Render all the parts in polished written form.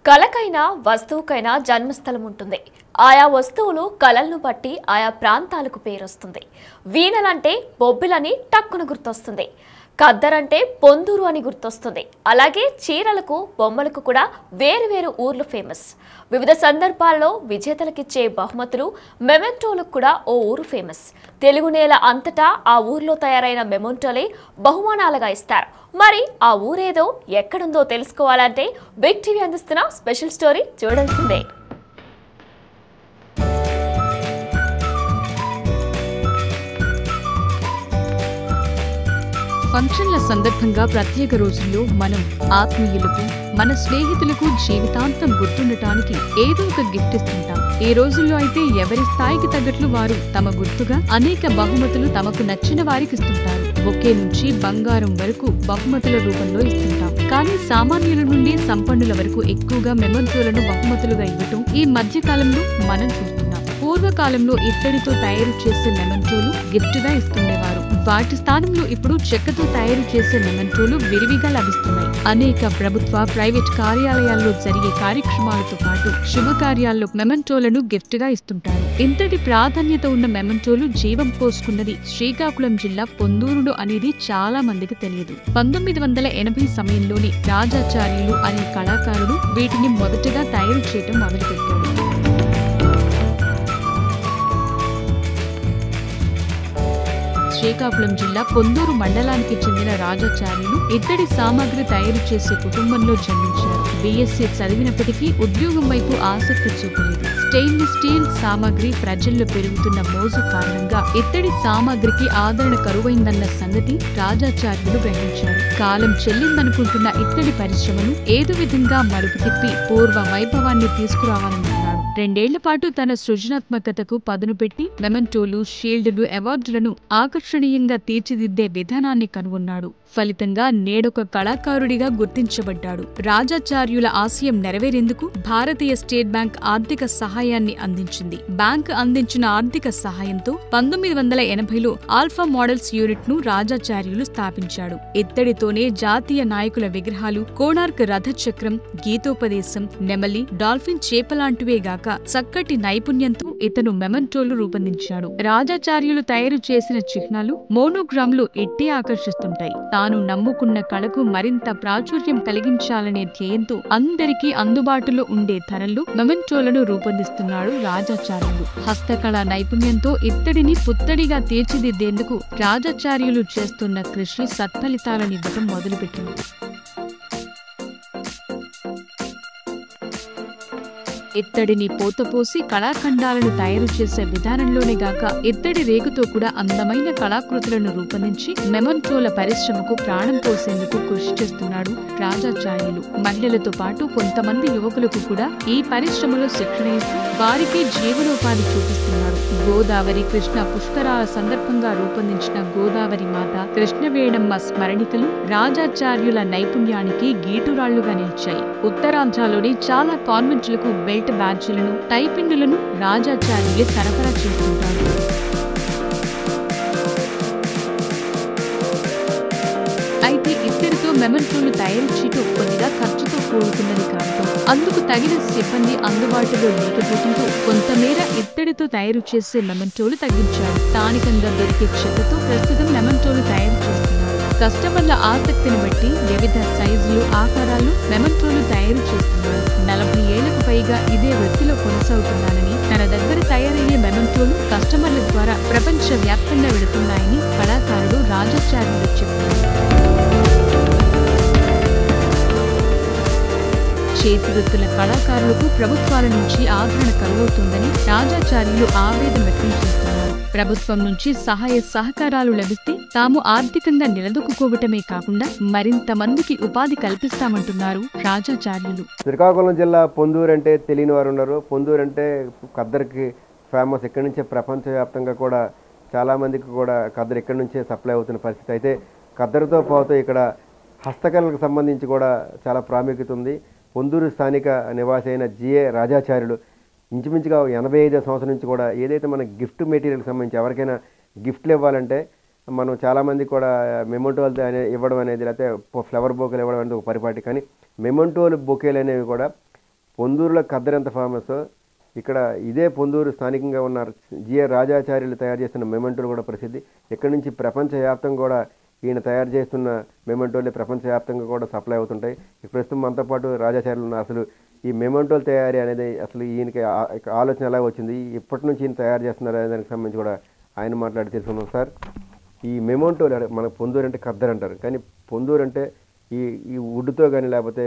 కళకైనా వస్తువుకైనా జన్మస్థలం ఉంటుంది. ఆయా వస్తువులు కళలను బట్టి ఆయా ప్రాంతాలకు పేరొస్తుంది. వీణలంటే బొబ్బిలని టక్కున గుర్తొస్తుంది. ఖద్దరంటే పొందూరు అని గుర్తొస్తుంది. అలాగే చీరలకు బొమ్మలకు కూడా వేరు ఊర్లు ఫేమస్. వివిధ సందర్భాల్లో విజేతలకిచ్చే బహుమతులు మెమెంటోలకు కూడా ఓ ఊరు ఫేమస్. తెలుగు నేల అంతటా ఆ ఊర్లో తయారైన మెమెంటోలే బహుమానాలుగా ఇస్తారు. మరి ఆ ఊరేదో ఎక్కడుందో తెలుసుకోవాలంటే బిగ్ టీవీ అందిస్తున్న స్పెషల్ స్టోరీ చూడాల్సిందే. ఫంక్షన్ల సందర్భంగా ప్రత్యేక రోజుల్లో మనం ఆత్మీయులకు, మన స్నేహితులకు జీవితాంతం గుర్తుండటానికి ఏదో ఒక గిఫ్ట్ ఇస్తుంటాం. ఈ రోజుల్లో అయితే ఎవరి స్థాయికి తగ్గట్లు వారు తమ గుర్తుగా అనేక బహుమతులు తమకు నచ్చిన వారికి ఇస్తుంటారు. బొకే నుంచి బంగారం వరకు బహుమతుల రూపంలో ఇస్తుంటాం. కానీ సామాన్యుల నుండి సంపన్నుల వరకు ఎక్కువగా మెమెంటోలను బహుమతులుగా ఇవ్వటం ఈ మధ్య కాలంలో మనం చూస్తున్నాం. పూర్వకాలంలో ఇత్తడితో తయారు చేసే మెమెంటోలు గిఫ్ట్ గా ఇస్తుండేవారు. వాటి స్థానంలో ఇప్పుడు చెక్కతో తయారు చేసే మెమెంటోలు విరివిగా లభిస్తున్నాయి. అనేక ప్రభుత్వ, ప్రైవేట్ కార్యాలయాల్లో జరిగే కార్యక్రమాలతో పాటు శుభకార్యాల్లో మెమెంటోలను గిఫ్ట్ గా ఇస్తుంటారు. ఇంతటి ప్రాధాన్యత ఉన్న మెమెంటోలు జీవం పోసుకున్నది శ్రీకాకుళం జిల్లా పొందూరులో అనేది చాలా మందికి తెలియదు. 1980 సమయంలోని రాజాచార్యులు అనే కళాకారుడు వీటిని మొదటగా తయారు చేయడం మొదలుపెట్టాడు. శ్రీకాకుళం జిల్లా పొందూరు మండలానికి చెందిన రాజాచార్యులు ఇత్తడి సామాగ్రి తయారు చేసే కుటుంబంలో జన్మించారు. బీఎస్సీ చదివినప్పటికీ ఉద్యోగం వైపు ఆసక్తి చూపలేదు. స్టెయిన్లెస్ స్టీల్ సామాగ్రి ప్రజల్లో పెరుగుతున్న మోజు కారణంగా ఇత్తడి సామాగ్రికి ఆదరణ కరువైందన్న సంగతి రాజాచార్యులు గ్రహించారు. కాలం చెల్లిందనుకుంటున్న ఇత్తడి పరిశ్రమను ఏదో విధంగా మలుపు తిప్పి పూర్వ వైభవాన్ని తీసుకురావాలనుకున్నాడు. 2 ఏళ్ల పాటు తన సృజనాత్మకతకు పదును పెట్టి మెమెంటోలు, షీల్డులు, అవార్డులను ఆకర్షణీయంగా తీర్చిదిద్దే విధానాన్ని కనుగొన్నాడు. ఫలితంగా నేడొక కళాకారుడిగా గుర్తించబడ్డాడు. రాజాచార్యుల ఆశయం నెరవేరేందుకు భారతీయ స్టేట్ బ్యాంక్ ఆర్థిక సహాయాన్ని అందించింది. బ్యాంక్ అందించిన ఆర్థిక సహాయంతో 1980లో ఆల్ఫా మోడల్స్ యూనిట్ ను రాజాచార్యులు స్థాపించాడు. ఇత్తడితోనే జాతీయ నాయకుల విగ్రహాలు, కోణార్క్ రథచక్రం, గీతోపదేశం, నెమలి, డాల్ఫిన్ చేపలాంటివే గాక చక్కటి నైపుణ్యంతో ఇతను మెమెంటోలు రూపొందించాడు. రాజాచార్యులు తయారు చేసిన చిహ్నాలు, మోనోగ్రామ్లు ఎట్టే ఆకర్షిస్తుంటాయి. తాను నమ్ముకున్న కళకు మరింత ప్రాచుర్యం కలిగించాలనే ధ్యేయంతో అందరికీ అందుబాటులో ఉండే ధరల్లో మెమెంటోలను రూపొందిస్తున్నాడు రాజాచార్యులు. హస్తకళా నైపుణ్యంతో ఇత్తడిని పుత్తడిగా తీర్చిదిద్దేందుకు రాజాచార్యులు చేస్తున్న కృషి సత్ఫలితాలనివ్వటం మొదలుపెట్టింది. ఇత్తడిని పోతపోసి కళాఖండాలను తయారు చేసే విధానంలోనే గాక ఇత్తడి రేకుతో కూడా అందమైన కళాకృతులను రూపొందించి మెమెంటోల పరిశ్రమకు ప్రాణం పోసేందుకు కృషి చేస్తున్నాడు రాజాచార్యులు. మహిళలతో పాటు కొంతమంది యువకులకు కూడా ఈ పరిశ్రమలో శిక్షణ ఇస్తూ వారికి జీవనోపాధి చూపిస్తున్నాడు. గోదావరి, కృష్ణ పుష్కరాల సందర్భంగా రూపొందించిన గోదావరి మాత, కృష్ణవేణమ్మ స్మరణికలు రాజాచార్యుల నైపుణ్యానికి గీటురాళ్లుగా నిలిచాయి. ఉత్తరాంధ్రలోని చాలా కాన్వెంట్లకు బెల్ట్ బ్యాడ్జీలను, టైపిండులను రాజాచార్యులే సరఫరా చేస్తుంటాడు. అయితే ఇత్తడితో మెమెంటోలు తయారు చేయటం కొద్దిగా ఖర్చుతో కూడుకున్నది కావడం, అందుకు తగిన సిబ్బంది అందుబాటులో లేకపోవడంతో కొంతమేర ఇత్తడితో తయారు చేసే మెమెంటోలు తగ్గించాడు. స్థానికంగా దొరికే చెక్కతో ప్రస్తుతం మెమెంటోలు తయారు చేస్తున్నారు. కస్టమర్ల ఆసక్తిని బట్టి వివిధ సైజులు, ఆకారాలు మెమెంటోలు తయారు చేస్తున్నారు. 40 ఏళ్లకు పైగా ఇదే వృత్తిలో కొనసాగుతున్నానని, తన దగ్గర తయారయ్యే మెమెంటోలు కస్టమర్ల ద్వారా ప్రపంచ వ్యాప్తంగా వెళుతున్నాయని కళాకారుడు రాజాచార్యులు చెప్పారు. చేతి వృత్తుల కళాకారులకు ప్రభుత్వాల నుంచి ఆదరణ కలుగుతుందని రాజాచార్యులు ఆవేదన వ్యక్తం చేస్తున్నారు. ప్రభుత్వం నుంచి సహాయ సహకారాలు లభిస్తే తాము ఆర్థికంగా నిలదొక్కుకోవటమే కాకుండా మరింత మందికి ఉపాధి కల్పిస్తామంటున్నారు రాజాచార్యులు. శ్రీకాకుళం జిల్లా పొందూరు అంటే తెలియని వారు ఉన్నారు. పొందూరు అంటే ఖద్దర్కి ఫేమస్. ఇక్కడి నుంచే ప్రపంచవ్యాప్తంగా కూడా చాలామందికి కూడా ఖద్దరు ఇక్కడి నుంచే సప్లై అవుతున్న పరిస్థితి. అయితే ఖద్దరుతో పాటు ఇక్కడ హస్తకళలకు సంబంధించి కూడా చాలా ప్రాముఖ్యత ఉంది. పొందూరు స్థానిక నివాసి అయిన జిఏ రాజాచార్యులు ఇంచుమించుగా 85 సంవత్సరం నుంచి కూడా ఏదైతే మన గిఫ్ట్ మెటీరియల్కి సంబంధించి ఎవరికైనా గిఫ్ట్లు ఇవ్వాలంటే మనం చాలామంది కూడా మెమెంటోలు ఇవ్వడం అనేది, లేకపోతే ఫ్లవర్ బొకేలు ఇవ్వడం అనేది ఒక పరిపాటి. కానీ మెమెంటోలు బొకేలు అనేవి కూడా పొందూరులో ఖద్దరు ఎంత ఫేమస్, ఇక్కడ ఇదే పొందూరు స్థానికంగా ఉన్న జిఆర్ రాజాచార్యులు తయారు చేస్తున్న మెమెంటోలు కూడా ప్రసిద్ధి. ఇక్కడి నుంచి ప్రపంచవ్యాప్తంగా కూడా ఈయన తయారు చేస్తున్న మెమెంటోలే ప్రపంచవ్యాప్తంగా కూడా సప్లై అవుతుంటాయి. ప్రస్తుతం మనతో పాటు రాజాచార్యులు ఉన్నారు. అసలు ఈ మెమెంటోల తయారీ అనేది అసలు ఈయనకి ఆలోచన ఎలా వచ్చింది, ఇప్పటి నుంచి ఈయన తయారు చేస్తున్నారు అనే దానికి సంబంధించి కూడా ఆయన మాట్లాడి తెలుసుకున్నాం. సార్, ఈ మెమెంటోలు మన పొందూరు అంటే ఖద్దరు అంటారు, కానీ పొందూరు అంటే ఈ వుడ్తో కానీ లేకపోతే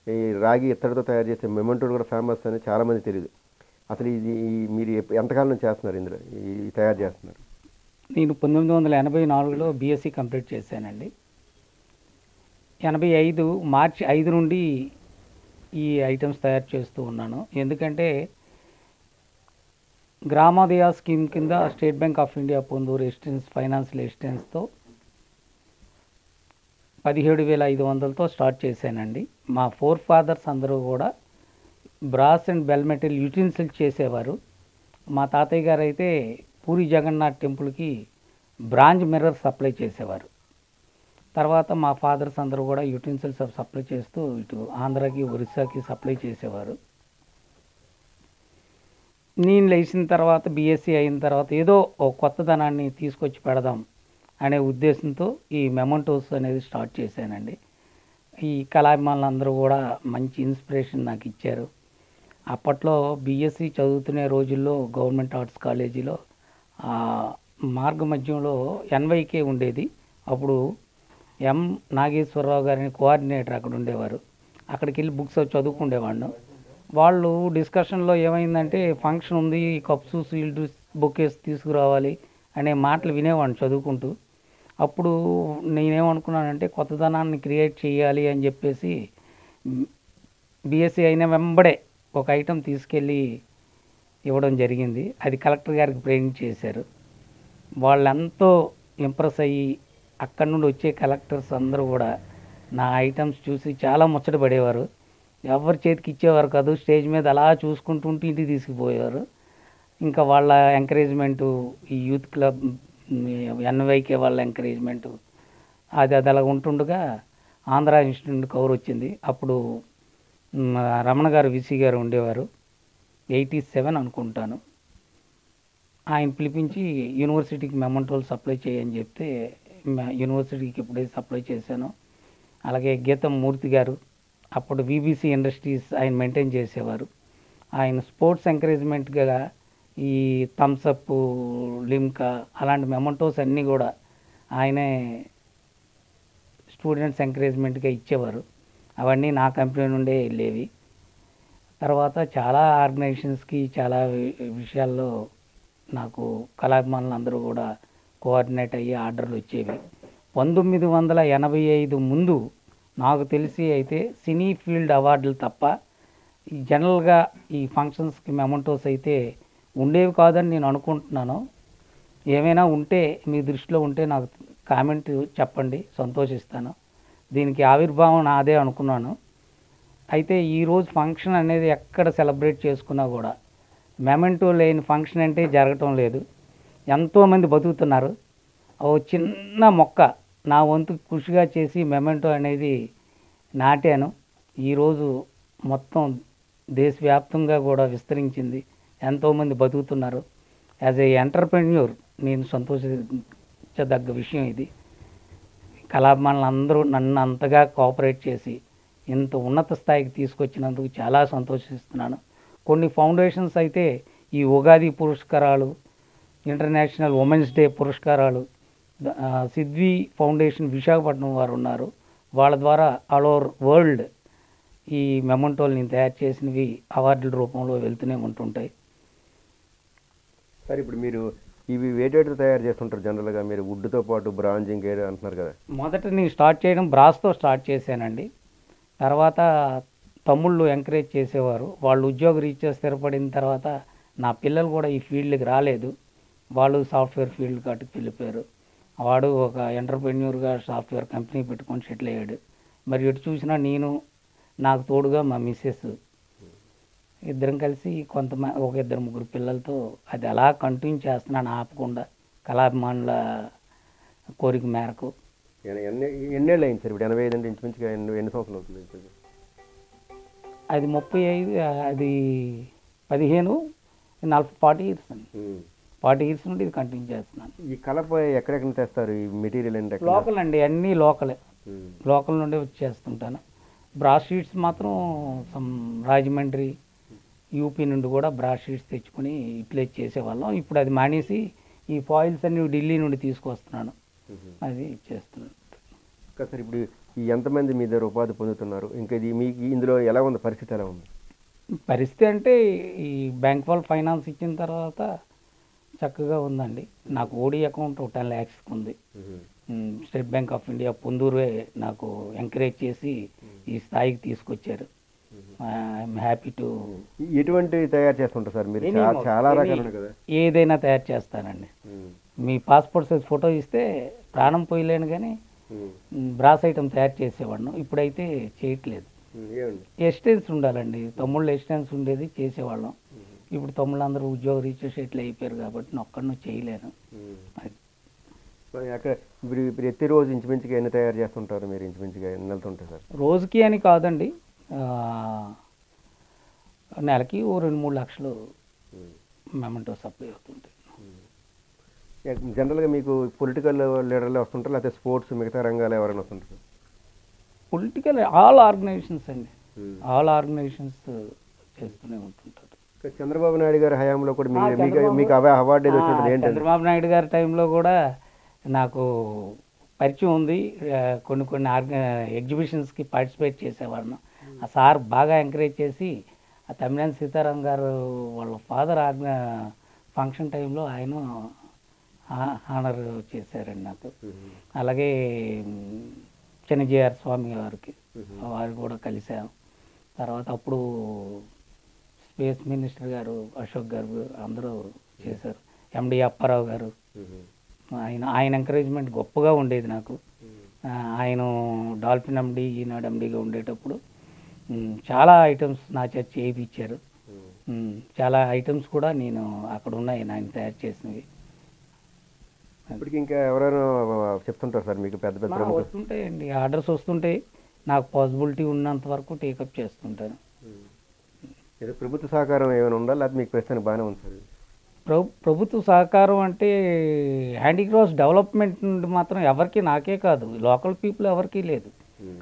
ఈ రాగి ఇత్తడితో తయారు చేసే మెమెంటోలు కూడా ఫేమస్ అని చాలామంది తెలియదు. అసలు ఇది మీరు ఎంతకాలం నుంచి చేస్తున్నారు, ఇందులో ఈ తయారు చేస్తున్నారు? నేను 1984లో బీఎస్సీ కంప్లీట్ చేశానండి. 85 మార్చి 5 నుండి ఈ ఐటమ్స్ తయారు చేస్తూ ఉన్నాను. ఎందుకంటే గ్రామోదయ స్కీమ్ కింద State Bank of India Ponduru assistance financial ఎస్టెన్స్తో 17,500తో స్టార్ట్ చేశానండి. మా ఫోర్ ఫాదర్స్ అందరూ కూడా brass and bell metal utensils చేసేవారు. మా తాతయ్య గారు అయితే పూరి జగన్నాథ్ టెంపుల్కి బ్రాంజ్ మిర్రర్ సప్లై చేసేవారు. తర్వాత మా ఫాదర్స్ అందరూ కూడా యూటెన్సిల్స్ సప్లై చేస్తూ ఇటు ఆంధ్రాకి ఒరిస్సాకి సప్లై చేసేవారు. నేను లేచిన తర్వాత బీఎస్సీ అయిన తర్వాత ఏదో ఒక కొత్తదనాన్ని తీసుకొచ్చి పెడదాం అనే ఉద్దేశంతో ఈ మెమెంటోస్ అనేది స్టార్ట్ చేశానండి. ఈ కళాభిమానులు అందరూ కూడా మంచి ఇన్స్పిరేషన్ నాకు ఇచ్చారు. అప్పట్లో బీఎస్సీ చదువుతున్న రోజుల్లో గవర్నమెంట్ ఆర్ట్స్ కాలేజీలో మార్గ మధ్యంలో ఎన్వైకే ఉండేది. అప్పుడు ఎం నాగేశ్వరరావు గారిని కోఆర్డినేటర్ అక్కడ ఉండేవారు. అక్కడికి వెళ్ళి బుక్స్ చదువుకుండేవాడిను. వాళ్ళు డిస్కషన్లో ఏమైందంటే ఫంక్షన్ ఉంది, కప్స్ సీల్డ్ బొకేస్ తీసుకురావాలి అనే మాటలు వినేవాడిని చదువుకుంటూ. అప్పుడు నేనేమనుకున్నానంటే కొత్తదనాన్ని క్రియేట్ చేయాలి అని చెప్పేసి బీఎస్సీ అయిన వెంబడే ఒక ఐటెం తీసుకెళ్ళి ఇవ్వడం జరిగింది. అది కలెక్టర్ గారికి ప్రేరణ చేశారు. వాళ్ళెంతో ఇంప్రెస్ అయ్యి అక్కడి నుండి వచ్చే కలెక్టర్స్ అందరూ కూడా నా ఐటమ్స్ చూసి చాలా ముచ్చట పడేవారు. ఎవరి చేతికి ఇచ్చేవారు కాదు, స్టేజ్ మీద అలా చూసుకుంటుంటే ఇంటికి తీసుకుపోయేవారు. ఇంకా వాళ్ళ ఎంకరేజ్మెంటు, ఈ యూత్ క్లబ్ ఎన్వైకే వాళ్ళ ఎంకరేజ్మెంటు అది అలా ఉంటుండగా ఆంధ్ర ఇన్స్టిట్యూట్ కవర్ వచ్చింది. అప్పుడు రమణ గారు విసి గారు ఉండేవారు, 87 అనుకుంటాను. ఆయన పిలిపించి యూనివర్సిటీకి మెమెంటోలు సప్లై చేయని చెప్తే యూనివర్సిటీకి ఎప్పుడైతే సప్లై చేశానో, అలాగే గీతం మూర్తి గారు అప్పుడు విబిసి ఇండస్ట్రీస్ ఆయన మెయింటైన్ చేసేవారు. ఆయన స్పోర్ట్స్ ఎంకరేజ్మెంట్గా ఈ థమ్సప్, లిమ్కా అలాంటి మెమెంటోస్ అన్నీ కూడా ఆయనే స్టూడెంట్స్ ఎంకరేజ్మెంట్గా ఇచ్చేవారు. అవన్నీ నా కంపెనీ నుండే వెళ్ళేవి. తర్వాత చాలా ఆర్గనైజేషన్స్కి చాలా విషయాల్లో నాకు కళాభిమానులు అందరూ కూడా కోఆర్డినేట్ అయ్యి ఆర్డర్లు వచ్చేవి. 1985 ముందు నాకు తెలిసి అయితే సినీ ఫీల్డ్ అవార్డులు తప్ప ఈ జనరల్గా ఈ ఫంక్షన్స్కి మెమెంటోస్ అయితే ఉండేవి కాదని నేను అనుకుంటున్నాను. ఏమైనా ఉంటే మీ దృష్టిలో ఉంటే నాకు కామెంట్ చెప్పండి, సంతోషిస్తాను. దీనికి ఆవిర్భావం నాదే అనుకున్నాను. అయితే ఈరోజు ఫంక్షన్ అనేది ఎక్కడ సెలబ్రేట్ చేసుకున్నా కూడా మెమెంటో లేని ఫంక్షన్ అంటే జరగటం లేదు. ఎంతోమంది బతుకుతున్నారు. ఓ చిన్న మొక్క నా వంతు కృషిగా చేసి మెమెంటో అనేది నాటాను. ఈరోజు మొత్తం దేశవ్యాప్తంగా కూడా విస్తరించింది. ఎంతోమంది బతుకుతున్నారు. యాజ్ ఏ ఎంటర్ప్రెన్యూర్ నేను సంతోషించదగ్గ విషయం ఇది. కళాభిమానులు అందరూ నన్ను అంతగా కోఆపరేట్ చేసి ఇంత ఉన్నత స్థాయికి తీసుకొచ్చినందుకు చాలా సంతోషిస్తున్నాను. కొన్ని ఫౌండేషన్స్ అయితే ఈ ఉగాది పురస్కారాలు, ఇంటర్నేషనల్ ఉమెన్స్ డే పురస్కారాలు, సిద్వి ఫౌండేషన్ విశాఖపట్నం వారు ఉన్నారు. వాళ్ళ ద్వారా ఆల్ ఓవర్ వరల్డ్ ఈ మెమెంటోలు నేను తయారు చేసినవి అవార్డుల రూపంలో వెళ్తూనే ఉంటుంటాయి. సార్, ఇప్పుడు మీరు ఇవి వేటేటర్ తయారు చేస్తుంటారు జనరల్గా, మీరు వుడ్తో పాటు బ్రాంజ్ ఇంకేదో అంటున్నారు కదా. మొదట నేను స్టార్ట్ చేయడం బ్రాస్తో స్టార్ట్ చేశానండి. తర్వాత తమ్ముళ్ళు ఎంకరేజ్ చేసేవారు. వాళ్ళు ఉద్యోగ రీత్యా స్థిరపడిన తర్వాత నా పిల్లలు కూడా ఈ ఫీల్డ్కి రాలేదు. వాళ్ళు సాఫ్ట్వేర్ ఫీల్డ్ కాటికి వెళ్ళిపోయారు. వాడు ఒక ఎంటర్ప్రెన్యూర్గా సాఫ్ట్వేర్ కంపెనీ పెట్టుకొని సెటిల్ అయ్యాడు. మరి ఎటు చూసినా నేను, నాకు తోడుగా మా మిస్సెస్ ఇద్దరం కలిసి ఒక ఇద్దరు ముగ్గురు పిల్లలతో అది అలా కంటిన్యూ చేస్తున్నాను ఆపకుండా, కళాభిమానుల కోరిక మేరకు. ఎన్నేళ్ళు అయింది సార్ ఇప్పుడు? 85 అంటే ఇంచుమించుగా ఎన్ని సంవత్సరాలు అవుతుంది? అది 35, అది 15, 40 ఇయర్స్ అండి. 40 ఇయర్స్ నుండి ఇది కంటిన్యూ చేస్తున్నాను. ఈ కలప ఎక్కడెక్కడ తెస్తారు ఈ మెటీరియల్ అంటే ఎక్కడ? లోకల్ అండి, అన్నీ లోకలే. లోకల్ నుండి వచ్చేస్తుంటాను. బ్రాస్ షీట్స్ మాత్రం సమ్ రాజమండ్రి, యూపీ నుండి కూడా బ్రాస్ షీట్స్ తెచ్చుకొని యూటిలైజ్ చేసేవాళ్ళం. ఇప్పుడు అది మానేసి ఈ ఫాయిల్స్ అన్ని ఢిల్లీ నుండి తీసుకొస్తున్నాను, అది చేస్తున్నాను. సార్ ఇప్పుడు ఈ ఎంతమంది మీ దగ్గర ఉపాధి పొందుతున్నారు? ఇంకా ఇది మీకు ఇందులో ఎలా ఉంది, పరిస్థితి ఎలా ఉంది? పరిస్థితి అంటే ఈ బ్యాంక్ వాళ్ళు ఫైనాన్స్ ఇచ్చిన తర్వాత చక్కగా ఉందండి. నాకు ఓడి అకౌంట్ 10 lakhs ఉంది. స్టేట్ బ్యాంక్ ఆఫ్ ఇండియా పొందూరే నాకు ఎంకరేజ్ చేసి ఈ స్థాయికి తీసుకొచ్చారు. I'm happy to. ఎటువంటి తయారు చేస్తుంటారు సార్ మీరు? చాలా రకాలు ఉన్నాయి కదా. ఏదైనా తయారు చేస్తానండి. మీ పాస్పోర్ట్ సైజ్ ఫోటో ఇస్తే ప్రాణం పోయలేను, కానీ బ్రాస్ ఐటమ్ తయారు చేసేవాడిను. ఇప్పుడైతే చేయట్లేదు. ఎస్టెన్స్ ఉండాలండి, తమ్ముళ్ళు ఎస్టెన్స్ ఉండేది చేసేవాళ్ళం. ఇప్పుడు తమ్ముళ్ళందరూ ఉద్యోగ రీత్యా సెటిల్ అయిపోయారు కాబట్టి నేను ఒక్కడిని చేయలేను. అక్కడ ఇప్పుడు ప్రతిరోజు ఇంచుమించుగా ఎన్ని తయారు చేస్తుంటారు మీరు? ఇంచుమించుగా ఎన్ని వెళ్తుంటారు సార్? రోజుకి అని కాదండి, నెలకి 2-3 లక్షలు మెమెంటో సప్లై అవుతుంటాయి. జనరల్గా మీకు పొలిటికల్ లీడర్లు వస్తుంటారు, లేకపోతే స్పోర్ట్స్ మిగతా రంగాలు ఎవరైనా వస్తుంటారు? పొలిటికల్ ఆల్ ఆర్గనైజేషన్స్ అండి, ఆల్ ఆర్గనైజేషన్స్ చేస్తూనే ఉంటుంటారు. చంద్రబాబు నాయుడు గారి హయాంలో కూడా మీకు అవార్డు ఏదో వచ్చింటుంది ఏంటి? చంద్రబాబు నాయుడు గారి టైంలో కూడా నాకు పరిచయం ఉంది. కొన్ని ఎగ్జిబిషన్స్కి పార్టిసిపేట్ చేసేవాడిని. ఆ సార్ బాగా ఎంకరేజ్ చేసి ఆ తమ్మినేని సీతారాం గారు వాళ్ళ ఫాదర్ ఫంక్షన్ టైంలో ఆయన ఆనర్ చేశారండి నాకు. అలాగే చెన్నజేఆర్ స్వామి గారికి వారు కూడా కలిశాం. తర్వాత అప్పుడు స్పేస్ మినిస్టర్ గారు అశోక్ గారు అందరూ చేశారు. ఎండి అప్పారావు గారు, ఆయన ఎంకరేజ్మెంట్ గొప్పగా ఉండేది నాకు. ఆయన డాల్ఫిన్ ఎండి, ఈనాడు ఎండిగా ఉండేటప్పుడు చాలా ఐటమ్స్ నా చేత చేయించారు. చాలా ఐటమ్స్ కూడా నేను అక్కడ ఉన్నాయి ఆయన తయారు చేసినవి. ఇప్పటికి ఇంకా ఎవరైనా చెప్తుంటారు సార్ మీకు? పెద్ద పెద్ద వస్తుంటాయండి, ఆర్డర్స్ వస్తుంటాయి. నాకు పాసిబిలిటీ ఉన్నంత వరకు టేకప్ చేస్తుంటాను. ప్రభుత్వ సహకారం ఏమైనా ఉందా, లేకపోతే మీకు ప్రస్తుతానికి బాగానే ఉంది సార్? ప్రభుత్వ సహకారం అంటే హ్యాండీక్రాఫ్ట్స్ డెవలప్మెంట్ నుండి మాత్రం ఎవరికి, నాకే కాదు లోకల్ పీపుల్ ఎవరికీ లేదు.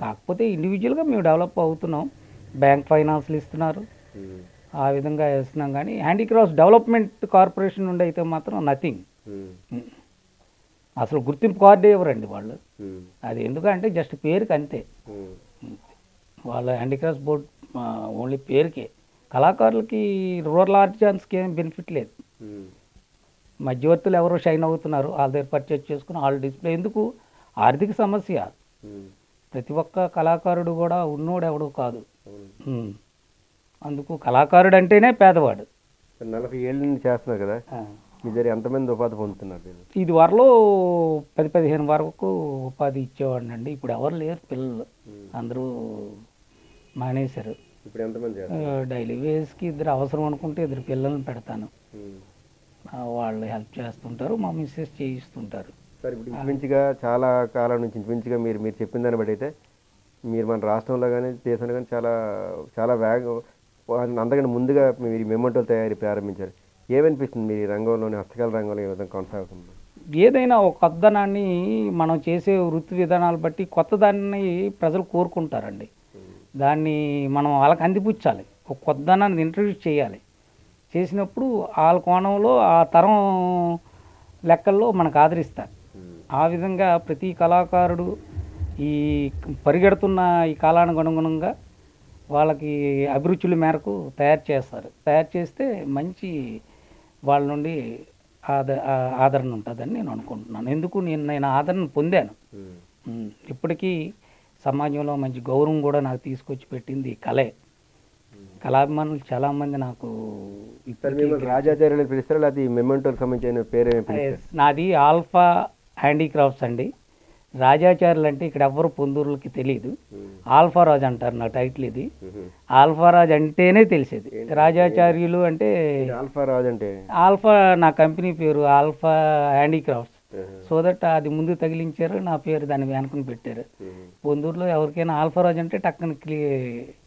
కాకపోతే ఇండివిజువల్గా మేము డెవలప్ అవుతున్నాం. బ్యాంక్ ఫైనాన్స్లు ఇస్తున్నారు, ఆ విధంగా వేస్తున్నాం. కానీ హ్యాండీక్రాఫ్ట్స్ డెవలప్మెంట్ కార్పొరేషన్ నుండి అయితే మాత్రం నథింగ్. అసలు గుర్తింపు కార్డే ఇవ్వరండి వాళ్ళు. అది ఎందుకంటే జస్ట్ పేరుకి అంతే. వాళ్ళ హ్యాండీక్రాఫ్ట్స్ బోర్డ్ ఓన్లీ పేరుకే. కళాకారులకి రూరల్ ఆర్టిజాన్స్కి ఏం బెనిఫిట్ లేదు. మధ్యవర్తులు ఎవరో షైన్ అవుతున్నారు, వాళ్ళ దగ్గర పర్చేజ్ చేసుకుని వాళ్ళ డిస్ప్లే ఎందుకు? ఆర్థిక సమస్య. ప్రతి ఒక్క కళాకారుడు కూడా ఉన్నోడు ఎవడు కాదు. అందుకు కళాకారుడు అంటేనే పేదవాడు. 40 ఏళ్ళ నుంచి చేస్తున్నారు కదా, మీ దగ్గర ఎంతమంది ఉపాధి పొందుతున్నారు? ఇది వరలో 10-15 వరకు ఉపాధి ఇచ్చేవాడిని అండి. ఇప్పుడు ఎవరు లేరు, పిల్లలు అందరూ మానేశారు. ఇప్పుడు ఎంతమంది? డైలీ వేస్కి 2 అవసరం అనుకుంటే 2 పిల్లల్ని పెడతాను. వాళ్ళు హెల్ప్ చేస్తుంటారు, మా మిస్సెస్ చేయిస్తుంటారు. సార్ ఇప్పుడు ఇంచుమించుగా చాలా కాలం నుంచి ఇంచుమించుగా మీరు చెప్పిన దాన్ని బట్టి అయితే మీరు మన రాష్ట్రంలో కానీ దేశంలో కానీ చాలా చాలా అంతకంటే ముందుగా మీరు మెమెంటోలు తయారీ ప్రారంభించారు. ఏమనిపిస్తుంది మీ రంగంలోని, హస్తకళ రంగంలో ఏ విధంగా కొనసాగుతుంది? ఏదైనా ఒక కొత్తదనాన్ని మనం చేసే వృత్తి విధానాలు బట్టి కొత్తదాన్ని ప్రజలు కోరుకుంటారండి. దాన్ని మనం వాళ్ళకి అందిపుచ్చాలి, ఒక కొత్తదనాన్ని ఇంట్రడ్యూస్ చేయాలి. చేసినప్పుడు వాళ్ళ కోణంలో ఆ తరం లెక్కల్లో మనకు ఆదరిస్తారు. ఆ విధంగా ప్రతి కళాకారుడు ఈ పరిగెడుతున్న ఈ కాలానికి అనుగుణంగా వాళ్ళకి అభిరుచుల మేరకు తయారు చేస్తారు. తయారు చేస్తే మంచి వాళ్ళ నుండి ఆదరణ ఉంటుందని నేను అనుకుంటున్నాను. ఎందుకు నేను ఆదరణ పొందాను. ఇప్పటికీ సమాజంలో మంచి గౌరవం కూడా నాకు తీసుకొచ్చి పెట్టింది కళే. కళాభిమానులు చాలామంది నాకు రాజాచార్యులు పిలుస్తారా, లేకపోతే మెమెంటోకి సంబంధించిన పేరు? నాది ఆల్ఫా హ్యాండీక్రాఫ్ట్స్ అండి. రాజాచార్యులు అంటే ఇక్కడ ఎవ్వరు పొందూరులకి తెలియదు. ఆల్ఫారాజ్ అంటారు నా టైటిల్. ఇది ఆల్ఫారాజ్ అంటేనే తెలిసేది. రాజాచార్యులు అంటే ఆల్ఫారాజ్ అంటే ఆల్ఫా నా కంపెనీ పేరు ఆల్ఫా హ్యాండీక్రాఫ్ట్స్. సో దట్ అది ముందు తగిలించారు, నా పేరు దాన్ని వెనకని పెట్టారు. పొందూరులో ఎవరికైనా ఆల్ఫారాజ్ అంటే టక్కన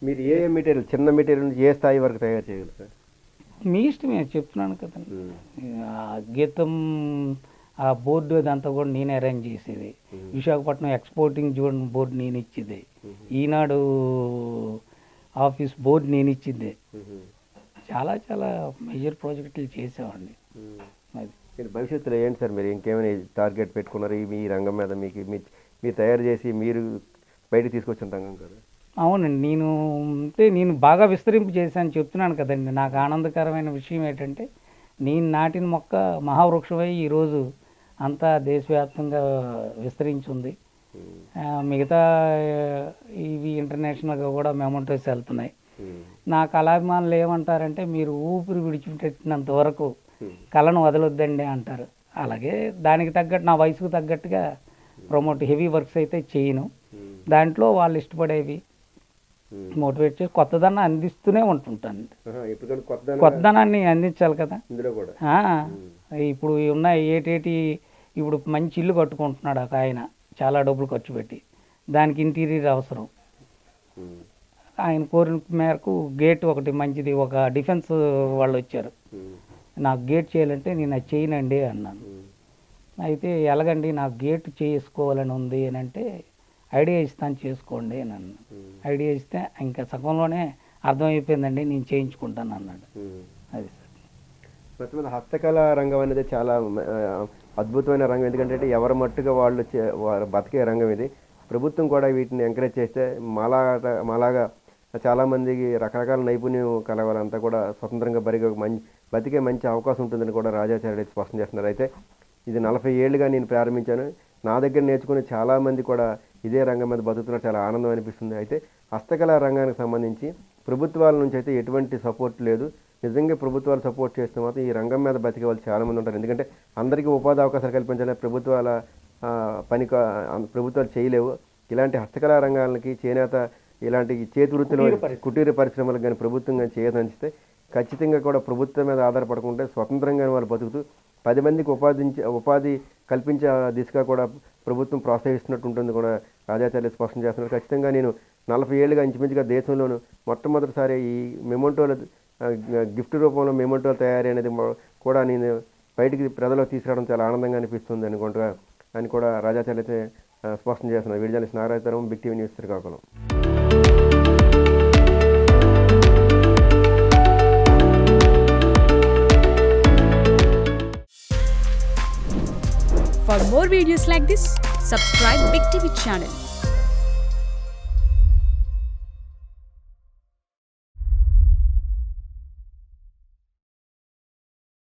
మీరు ఏ మెటీరియల్, చిన్న మెటీరియల్ నుంచి ఏ స్థాయి వరకు తయారు చేయగలుగుతారు? మీ ఇష్టమే చెప్తున్నాను కదండి. గీతం ఆ బోర్డు అదంతా కూడా నేనే అరేంజ్ చేసేది. విశాఖపట్నం ఎక్స్పోర్టింగ్ జోన్ బోర్డు నేను ఇచ్చేది. ఈనాడు ఆఫీస్ బోర్డు నేను ఇచ్చింది. చాలా చాలా మేజర్ ప్రాజెక్టులు చేసామండి. మీరు భవిష్యత్తులో ఏంటి సార్, మీరు ఇంకేమైనా టార్గెట్ పెట్టుకున్నారు మీ రంగం మీద? మీకు మీరు తయారు చేసి మీరు బయటకు తీసుకొచ్చిన రంగం కదా? అవునండి, నేను బాగా విస్తరింపు చేశాను చెప్తున్నాను కదండి. నాకు ఆనందకరమైన విషయం ఏంటంటే నేను నాటిన మొక్క మహావృక్షమై ఈరోజు అంతా దేశవ్యాప్తంగా విస్తరించింది. మిగతా ఇవి ఇంటర్నేషనల్గా కూడా మెమంటోస్ వెళ్తున్నాయి. నా కళాభిమానులు ఏమంటారంటే మీరు ఊపిరి విడిచిపెట్టినంత వరకు కళను వదలొద్దండి అంటారు. అలాగే దానికి తగ్గట్టు నా వయసుకు తగ్గట్టుగా ప్రమోట్ హెవీ వర్క్స్ అయితే చేయను. దాంట్లో వాళ్ళు ఇష్టపడేవి మోటివేట్ చేసి కొత్తదనం అందిస్తూనే ఉంటుంటాను. కొత్తదనాన్ని అందించాలి కదా. ఇప్పుడు ఉన్న ఏటేటి ఇప్పుడు మంచి ఇల్లు కట్టుకుంటున్నాడు ఒక ఆయన, చాలా డబ్బులు ఖర్చు పెట్టి. దానికి ఇంటీరియర్ అవసరం. ఆయన కోరిన మేరకు గేట్ ఒకటి మంచిది, ఒక డిఫెన్స్ వాళ్ళు వచ్చారు, నాకు గేట్ చేయాలంటే నేను అది చేయనండి అన్నాను. అయితే ఎలాగండి నాకు గేట్ చేసుకోవాలని ఉంది అని అంటే ఐడియా ఇస్తాను చేసుకోండి అని అన్నాను. ఐడియా ఇస్తే ఇంకా సగంలోనే అర్థమైపోయిందండి, నేను చేయించుకుంటాను అన్నాడు. అది మొత్తం హస్తకళ రంగం అనేది చాలా అద్భుతమైన రంగం. ఎందుకంటే ఎవరి మట్టుగా వాళ్ళు బతికే రంగం ఇది. ప్రభుత్వం కూడా వీటిని ఎంకరేజ్ చేస్తే మాలాగా చాలామందికి రకరకాల నైపుణ్యం కలవాలంతా కూడా స్వతంత్రంగా బతికే మంచి అవకాశం ఉంటుందని కూడా రాజాచార్యుడు అయితే స్పష్టం చేస్తున్నారు. అయితే ఇది 40 ఏళ్ళుగా నేను ప్రారంభించాను. నా దగ్గర నేర్చుకుని చాలామంది కూడా ఇదే రంగం మీద బతుకుతున్నారు. చాలా ఆనందం అనిపిస్తుంది. అయితే హస్తకళా రంగానికి సంబంధించి ప్రభుత్వాల నుంచి అయితే ఎటువంటి సపోర్ట్ లేదు. నిజంగా ప్రభుత్వాలు సపోర్ట్ చేస్తే మాత్రం ఈ రంగం మీద బతికే వాళ్ళు చాలామంది ఉంటారు. ఎందుకంటే అందరికీ ఉపాధి అవకాశాలు కల్పించాలని ప్రభుత్వాలు చేయలేవు. ఇలాంటి హస్తకళా రంగాలకి, చేనేత, ఇలాంటి చేతి వృత్తిలో కుటీర పరిశ్రమలకు కానీ ప్రభుత్వం కానీ చేయదంచితే ఖచ్చితంగా కూడా ప్రభుత్వం మీద ఆధారపడకుండా స్వతంత్రంగా వాళ్ళు బతుకుతూ 10 మందికి ఉపాధి కల్పించే దిశగా కూడా ప్రభుత్వం ప్రోత్సహిస్తున్నట్టు ఉంటుంది కూడా రాజాచార్యులు స్పష్టం చేస్తున్నారు. ఖచ్చితంగా నేను 40 ఏళ్ళుగా ఇంచుమించుగా దేశంలోనూ మొట్టమొదటిసారి ఈ మెమోంటోల గిఫ్ట్ రూపంలో మెమోంటోల తయారీ అనేది కూడా నేను బయటికి ప్రజలకు తీసుకురావడం చాలా ఆనందంగా అనిపిస్తుంది అనుకుంటా అని కూడా రాజాచార్యులు అయితే స్పష్టం చేస్తున్నారు. Video journalist Nagarajatharam, Big TV news, Srikakulam. For more videos like this, subscribe Big TV channel.